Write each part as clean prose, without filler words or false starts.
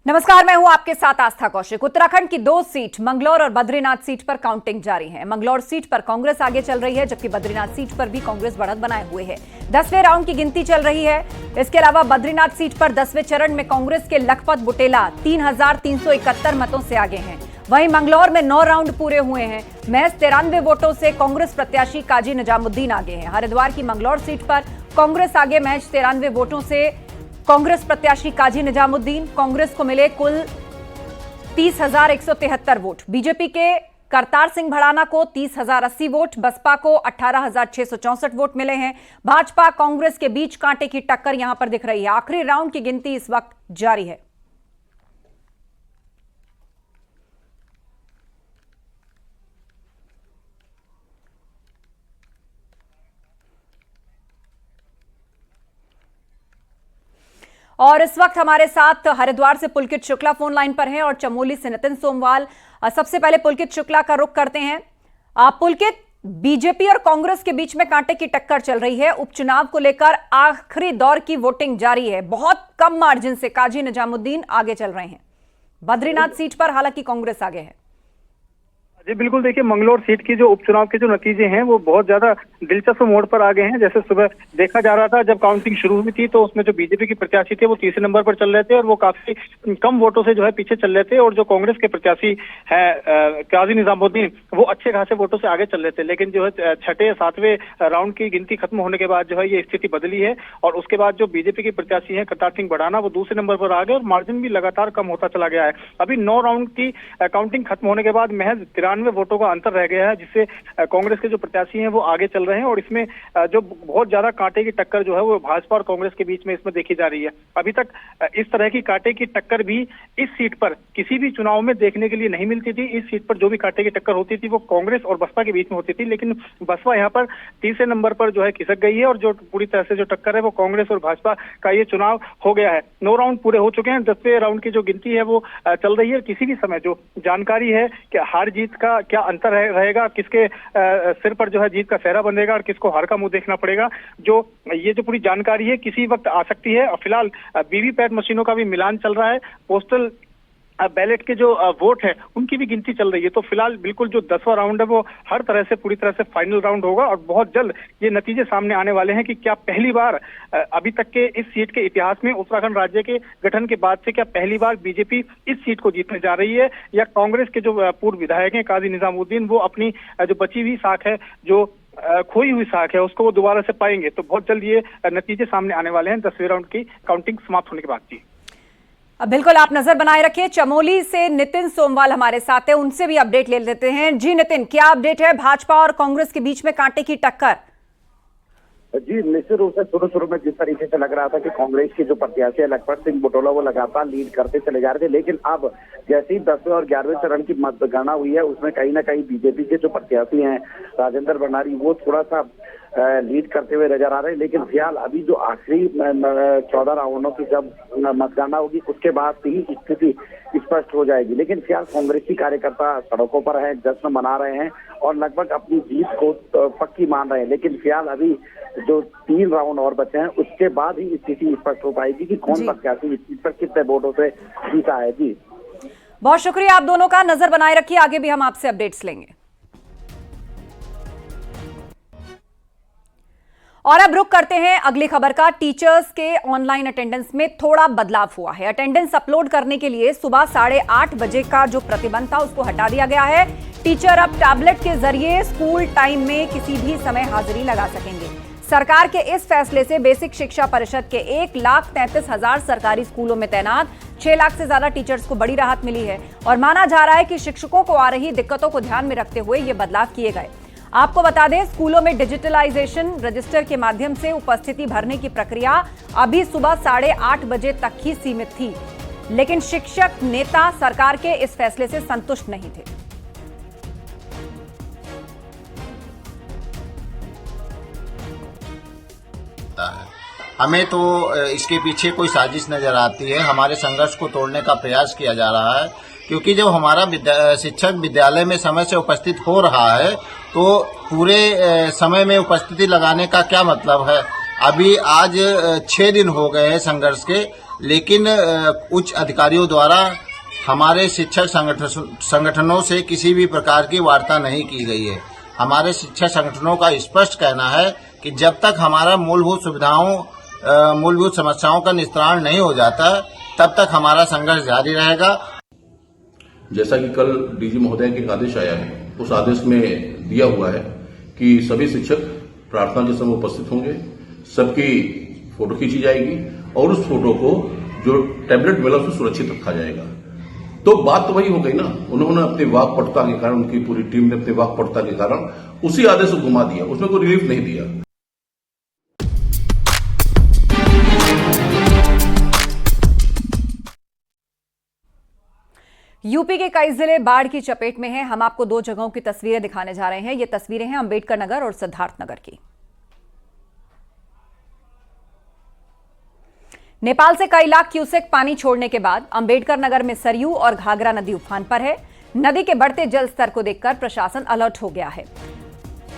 नमस्कार, मैं हूं आपके साथ आस्था कौशिक। उत्तराखंड की 2 सीट मंगलौर और बद्रीनाथ सीट पर काउंटिंग जारी है। मंगलौर सीट पर कांग्रेस आगे चल रही है, जबकि बद्रीनाथ सीट पर भी कांग्रेस बढ़त बनाए हुए है। 10वें राउंड की गिनती चल रही है। इसके अलावा बद्रीनाथ सीट पर 10वें चरण में कांग्रेस के लखपत बुटेला 3,371 मतों से आगे हैं। वहीं मंगलौर में 9 राउंड पूरे हुए हैं। महज 93 वोटों से कांग्रेस प्रत्याशी काजी निजामुद्दीन आगे हैं। हरिद्वार की मंगलौर सीट पर कांग्रेस आगे महज 93 वोटों से कांग्रेस प्रत्याशी काजी निजामुद्दीन। कांग्रेस को मिले कुल 30,173 वोट। बीजेपी के करतार सिंह भड़ाना को 30,080 वोट, बसपा को 18,664 वोट मिले हैं। भाजपा कांग्रेस के बीच कांटे की टक्कर यहां पर दिख रही है। आखिरी राउंड की गिनती इस वक्त जारी है। और इस वक्त हमारे साथ हरिद्वार से पुलकित शुक्ला फोन लाइन पर हैं और चमोली से नितिन सोमवाल। सबसे पहले पुलकित शुक्ला का रुख करते हैं। पुलकित, बीजेपी और कांग्रेस के बीच में कांटे की टक्कर चल रही है। उपचुनाव को लेकर आखिरी दौर की वोटिंग जारी है। बहुत कम मार्जिन से काजी निजामुद्दीन आगे चल रहे हैं। बद्रीनाथ सीट पर हालांकि कांग्रेस आगे है। जी बिल्कुल, देखिए मंगलौर सीट की जो उपचुनाव के जो नतीजे हैं वो बहुत ज्यादा दिलचस्प मोड़ पर आ गए हैं। जैसे सुबह देखा जा रहा था, जब काउंटिंग शुरू हुई थी तो उसमें जो बीजेपी के प्रत्याशी थे वो तीसरे नंबर पर चल रहे थे और वो काफी कम वोटों से जो है पीछे चल रहे थे। और जो कांग्रेस के प्रत्याशी है काजी निजामुद्दीन, वो अच्छे खासे वोटों से आगे चल रहे थे। लेकिन जो है 6वें या 7वें राउंड की गिनती खत्म होने के बाद जो है ये स्थिति बदली है और उसके बाद जो बीजेपी के प्रत्याशी है करतार सिंह भड़ाना, वो दूसरे नंबर पर आ गए और मार्जिन भी लगातार कम होता चला गया है। अभी 9 राउंड की काउंटिंग खत्म होने के बाद महज 93 वोटों का अंतर रह गया है, जिससे कांग्रेस के जो प्रत्याशी हैं वो आगे चल रहे हैं। और इसमें जो बहुत ज्यादा कांटे की टक्कर जो है वो भाजपा और कांग्रेस के बीच में इसमें देखी जा रही है। अभी तक इस तरह की कांटे की टक्कर भी इस सीट पर किसी भी चुनाव में देखने के लिए नहीं मिलती थी। इस सीट पर जो भी कांटे की टक्कर होती थी वो कांग्रेस और बसपा के बीच में होती थी, लेकिन बसपा यहाँ पर तीसरे नंबर पर जो है खिसक गई है और जो पूरी तरह से जो टक्कर है वो कांग्रेस और भाजपा का ये चुनाव हो गया है। 9 राउंड पूरे हो चुके हैं। 10वें राउंड की जो गिनती है वो चल रही है। किसी भी समय जो जानकारी है कि हार जीत का क्या अंतर रहेगा, किसके सिर पर जो है जीत का सेहरा बंधेगा और किसको हार का मुंह देखना पड़ेगा, ये जो पूरी जानकारी है किसी वक्त आ सकती है। और फिलहाल वीवीपैट मशीनों का भी मिलान चल रहा है। पोस्टल बैलेट के जो वोट है उनकी भी गिनती चल रही है। तो फिलहाल बिल्कुल जो 10वां राउंड है वो हर तरह से पूरी तरह से फाइनल राउंड होगा और बहुत जल्द ये नतीजे सामने आने वाले हैं कि क्या पहली बार अभी तक के इस सीट के इतिहास में उत्तराखंड राज्य के गठन के बाद से क्या पहली बार बीजेपी इस सीट को जीतने जा रही है, या कांग्रेस के जो पूर्व विधायक हैं काजी निजामुद्दीन वो अपनी जो बची हुई साख है, जो खोई हुई साख है, उसको वो दोबारा से पाएंगे। तो बहुत जल्द ये नतीजे सामने आने वाले हैं 10वें राउंड की काउंटिंग समाप्त होने के बाद। जी बिल्कुल, आप नजर बनाए रखिए। चमोली से नितिन सोमवाल हमारे साथ है, उनसे भी अपडेट ले लेते हैं। जी नितिन, क्या अपडेट है भाजपा और कांग्रेस के बीच में कांटे की टक्कर? जी निश्चित रूप से शुरू में जिस तरीके से लग रहा था कि कांग्रेस के जो प्रत्याशी है लखपत सिंह बुटोला वो लगातार लीड करते चले जा रहे थे, लेकिन अब जैसे ही 10वें और 11वें चरण की मतगणना हुई है उसमें कहीं ना कहीं बीजेपी के जो प्रत्याशी हैं राजेंद्र भंडारी वो थोड़ा सा लीड करते हुए नजर आ रहे हैं। लेकिन फिलहाल अभी जो आखिरी 14 राउंडों की जब मतगणना होगी उसके बाद ही स्थिति स्पष्ट हो जाएगी। लेकिन फिलहाल कांग्रेसी कार्यकर्ता सड़कों पर हैं, जश्न मना रहे हैं और लगभग अपनी जीत को पक्की मान रहे हैं। लेकिन फिलहाल अभी जो 3 राउंड और बचे हैं उसके बाद ही स्थिति स्पष्ट हो पाएगी कि कौन प्रत्याशी इस सीट पर कितने वोटों से जीता है। जी बहुत शुक्रिया आप दोनों का, नजर बनाए रखिए, आगे भी हम आपसे अपडेट्स लेंगे। और अब रुक करते हैं अगली खबर का। टीचर्स के ऑनलाइन अटेंडेंस में थोड़ा बदलाव हुआ है। अटेंडेंस अपलोड करने के लिए सुबह 8:30 बजे का जो प्रतिबंध था उसको हटा दिया गया है। टीचर अब टैबलेट के जरिए स्कूल टाइम में किसी भी समय हाजिरी लगा सकेंगे। सरकार के इस फैसले से बेसिक शिक्षा परिषद के 1,33,000 सरकारी स्कूलों में तैनात 6 लाख से ज्यादा टीचर्स को बड़ी राहत मिली है और माना जा रहा है कि शिक्षकों को आ रही दिक्कतों को ध्यान में रखते हुए ये बदलाव किए गए। आपको बता दें, स्कूलों में डिजिटलाइजेशन रजिस्टर के माध्यम से उपस्थिति भरने की प्रक्रिया अभी सुबह 8:30 बजे तक ही सीमित थी, लेकिन शिक्षक नेता सरकार के इस फैसले से संतुष्ट नहीं थे। हमें तो इसके पीछे कोई साजिश नजर आती है। हमारे संघर्ष को तोड़ने का प्रयास किया जा रहा है, क्योंकि जब हमारा शिक्षक विद्यालय में समय से उपस्थित हो रहा है तो पूरे समय में उपस्थिति लगाने का क्या मतलब है। अभी आज 6 दिन हो गए हैं संघर्ष के, लेकिन उच्च अधिकारियों द्वारा हमारे शिक्षक संगठनों से किसी भी प्रकार की वार्ता नहीं की गई है। हमारे शिक्षक संगठनों का स्पष्ट कहना है कि जब तक हमारा मूलभूत समस्याओं का निस्तारण नहीं हो जाता तब तक हमारा संघर्ष जारी रहेगा। जैसा कि कल डीजी महोदय के एक आदेश आया है, उस आदेश में दिया हुआ है कि सभी शिक्षक प्रार्थना के समय उपस्थित होंगे, सबकी फोटो खींची जाएगी और उस फोटो को जो टैबलेट मिला उसमें सुरक्षित रखा जाएगा। तो बात तो वही हो गई ना, उन्होंने अपनी वाकपटुता के कारण, उनकी पूरी टीम ने अपनी वाकपटुता के कारण उसी आदेश को घुमा दिया, उसमें कोई रिलीफ नहीं दिया। यूपी के कई जिले बाढ़ की चपेट में हैं। हम आपको दो जगहों की तस्वीरें दिखाने जा रहे हैं। ये तस्वीरें हैं अंबेडकर नगर और सिद्धार्थनगर की। नेपाल से कई लाख क्यूसेक पानी छोड़ने के बाद अंबेडकर नगर में सरयू और घाघरा नदी उफान पर है। नदी के बढ़ते जल स्तर को देखकर प्रशासन अलर्ट हो गया है।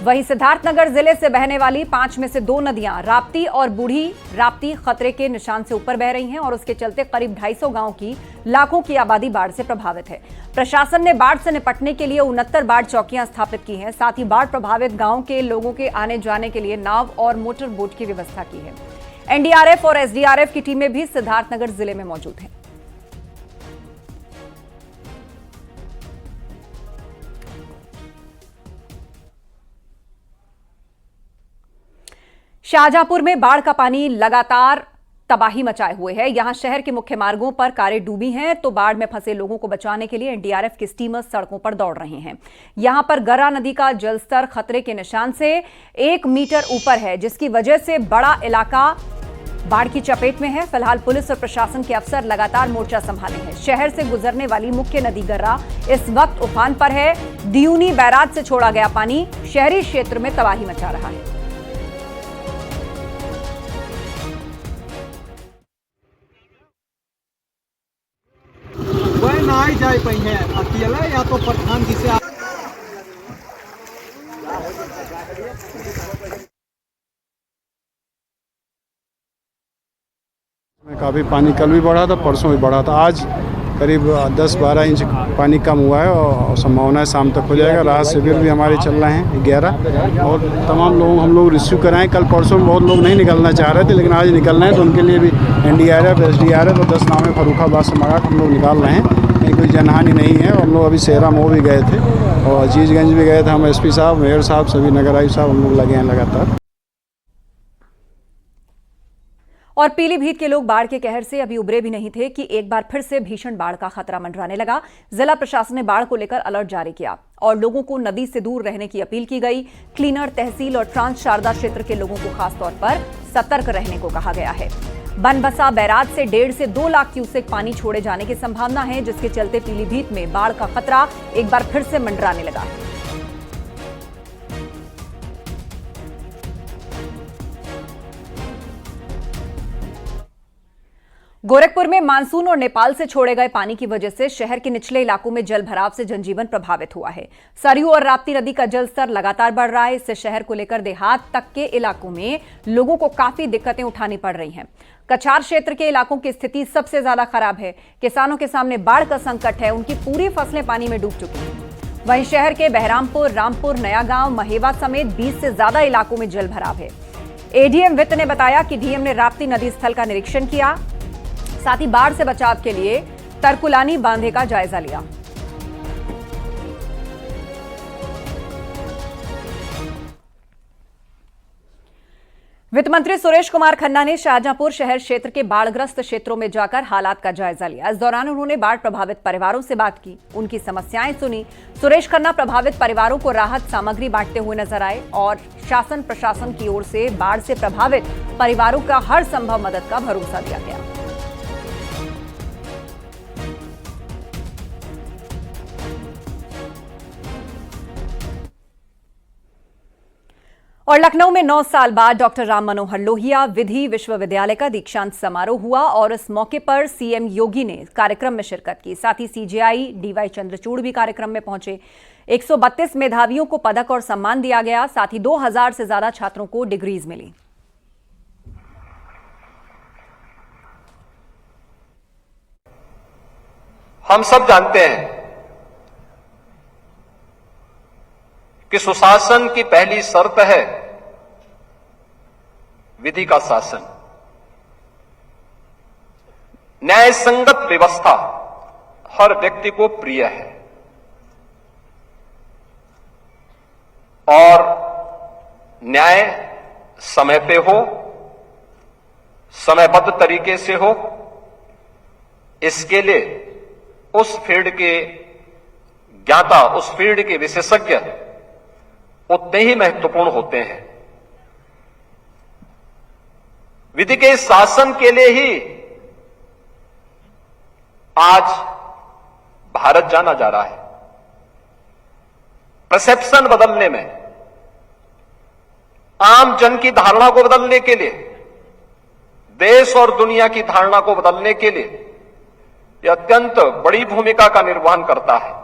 वहीं सिद्धार्थनगर जिले से बहने वाली 5 में से 2 नदियां राप्ती और बूढ़ी राप्ती खतरे के निशान से ऊपर बह रही हैं और उसके चलते करीब 250 गांव की लाखों की आबादी बाढ़ से प्रभावित है। प्रशासन ने बाढ़ से निपटने के लिए 69 बाढ़ चौकियां स्थापित की हैं। साथ ही बाढ़ प्रभावित गांव के लोगों के आने जाने के लिए नाव और मोटर बोट की व्यवस्था की है। एनडीआरएफ और एसडीआरएफ की टीमें भी सिद्धार्थनगर जिले में मौजूद हैं। शाहजहांपुर में बाढ़ का पानी लगातार तबाही मचाए हुए है। यहां शहर के मुख्य मार्गों पर कारें डूबी हैं तो बाढ़ में फंसे लोगों को बचाने के लिए एनडीआरएफ की स्टीमर सड़कों पर दौड़ रहे हैं। यहां पर गरा नदी का जलस्तर खतरे के निशान से 1 मीटर ऊपर है, जिसकी वजह से बड़ा इलाका बाढ़ की चपेट में है। फिलहाल पुलिस और प्रशासन के अफसर लगातार मोर्चा संभाले हैं। शहर से गुजरने वाली मुख्य नदी गर्रा इस वक्त उफान पर है। दियूनी बैराज से छोड़ा गया पानी शहरी क्षेत्र में तबाही मचा रहा है। वह ना ही जाए पई है अकेला या तो प्रधान जी से। काफ़ी पानी कल भी बढ़ा था, परसों भी बढ़ा था। आज करीब 10-12 इंच पानी कम हुआ है और संभावना है शाम तक हो जाएगा। राहत शिविर भी हमारे चल रहे हैं 11 और तमाम लोग हम लोग रिसीव कराएं। कल परसों में बहुत लोग नहीं निकलना चाह रहे थे, लेकिन आज निकल रहे हैं तो उनके लिए भी एनडीआरएफ एसडीआरएफ और 10 नावें फर्रुखाबाद से मंगा हम लोग निकाल रहे हैं। कहीं कोई जनहानि नहीं है। हम लोग अभी सेहरा मोह भी गए थे और अजीजगंज भी गए थे। हम एसपी साहब, मेयर साहब, सभी नगर आयुक्त साहब हम लोग लगे हैं लगातार। और पीलीभीत के लोग बाढ़ के कहर से अभी उबरे भी नहीं थे कि एक बार फिर से भीषण बाढ़ का खतरा मंडराने लगा। जिला प्रशासन ने बाढ़ को लेकर अलर्ट जारी किया और लोगों को नदी से दूर रहने की अपील की गई। क्लीनर, तहसील और ट्रांस शारदा क्षेत्र के लोगों को खासतौर पर सतर्क रहने को कहा गया है। बनबसा बैराज से 1.5 से 2 लाख क्यूसेक पानी छोड़े जाने की संभावना है, जिसके चलते पीलीभीत में बाढ़ का खतरा एक बार फिर से मंडराने लगा है। गोरखपुर में मानसून और नेपाल से छोड़े गए पानी की वजह से शहर के निचले इलाकों में जल भराव से जनजीवन प्रभावित हुआ है। सरयू और राप्ती नदी का जलस्तर लगातार बढ़ रहा है। इससे शहर को लेकर देहात तक के इलाकों में लोगों को काफी दिक्कतें उठानी पड़ रही हैं। कछार क्षेत्र के इलाकों की स्थिति सबसे ज्यादा खराब है। किसानों के सामने बाढ़ का संकट है, उनकी पूरी फसलें पानी में डूब चुकी हैं। वहीं शहर के बहरामपुर, रामपुर, नयागांव, महेवा समेत 20 से ज्यादा इलाकों में जल भराव है। एडीएम वित्त ने बताया कि डीएम ने राप्ती नदी स्थल का निरीक्षण किया, साथ ही बाढ़ से बचाव के लिए तरकुलानी बांधे का जायजा लिया। वित्त मंत्री सुरेश कुमार खन्ना ने शाहजहांपुर शहर क्षेत्र के बाढ़ग्रस्त क्षेत्रों में जाकर हालात का जायजा लिया। इस दौरान उन्होंने बाढ़ प्रभावित परिवारों से बात की, उनकी समस्याएं सुनी। सुरेश खन्ना प्रभावित परिवारों को राहत सामग्री बांटते हुए नजर आए और शासन प्रशासन की ओर से बाढ़ से प्रभावित परिवारों का हर संभव मदद का भरोसा दिया गया। और लखनऊ में 9 साल बाद डॉक्टर राम मनोहर लोहिया विधि विश्वविद्यालय का दीक्षांत समारोह हुआ और इस मौके पर सीएम योगी ने कार्यक्रम में शिरकत की। साथ ही सीजेआई डीवाई चंद्रचूड़ भी कार्यक्रम में पहुंचे। 132 मेधावियों को पदक और सम्मान दिया गया। साथ ही 2000 से ज्यादा छात्रों को डिग्रीज मिली। हम सब जानते हैं कि सुशासन की पहली शर्त है विधि का शासन। न्याय संगत व्यवस्था हर व्यक्ति को प्रिय है और न्याय समय पे हो, समयबद्ध तरीके से हो, इसके लिए उस फील्ड के ज्ञाता, उस फील्ड के विशेषज्ञ उतने ही महत्वपूर्ण होते हैं। विधि के शासन के लिए ही आज भारत जाना जा रहा है। परसेप्शन बदलने में, आम जन की धारणा को बदलने के लिए, देश और दुनिया की धारणा को बदलने के लिए यह अत्यंत बड़ी भूमिका का निर्वहन करता है।